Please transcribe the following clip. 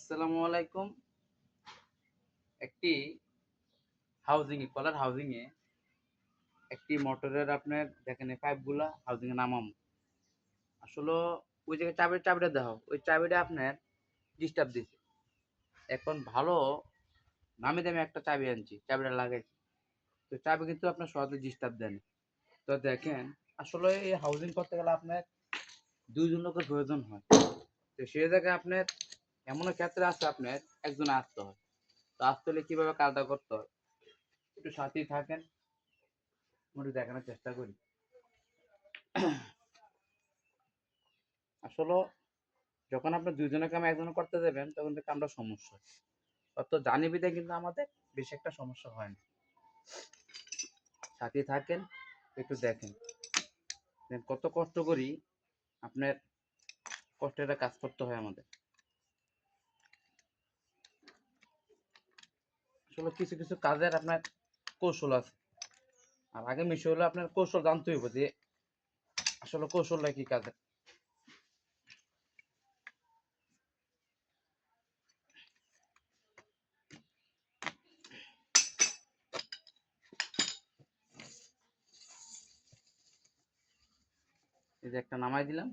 আসসালামু আলাইকুম। একটি কলার হাউজিং এ একটি মোটরের আপনার দেখেন এই পাইপগুলা হাউজিং এ নামামু। আসলে ওই জায়গায় চাবিটা দেওয়া, ওই চাবিটা আপনার ডিস্টার্ব দিছে। এখন ভালো নামি দামি একটা চাবি আনছি, চাবিটা লাগাইছি। তো চাবি কিন্তু আপনার সহজে ডিস্টার্ব দেয় না। তো দেখেন আসলে এই হাউজিং করতে গেলে আপনার ২ জন লোকের প্রয়োজন হয়। তো সেই জায়গায় আপনার এমনও ক্ষেত্রে আছে আপনার একজনে আসতে হয়। তো আসতে হলে কিভাবে কাজটা করতে হয় একটু সাথেই থাকেন, আমি একটু দেখানোর চেষ্টা করি। আসলে যখন আপনার ২ জনের কাম একজনে করতে যাবেন তখন তো কামটা সমস্যা হয়। অত জানি বিধায় কিন্তু আমাদের বেশি একটা সমস্যা হয় না। সাথেই থাকেন, একটু দেখেন। কত কষ্ট করি আপনার কষ্টের একটা কাজ করতে হয় আমাদের। আসলে কিছু কাজের আপনার কৌশল আছে। আর আগে বিষয় হলো আপনার কৌশল জানতে হইব যে আসলে কৌশলটা কি কাজের। এই যে একটা নামাই দিলাম।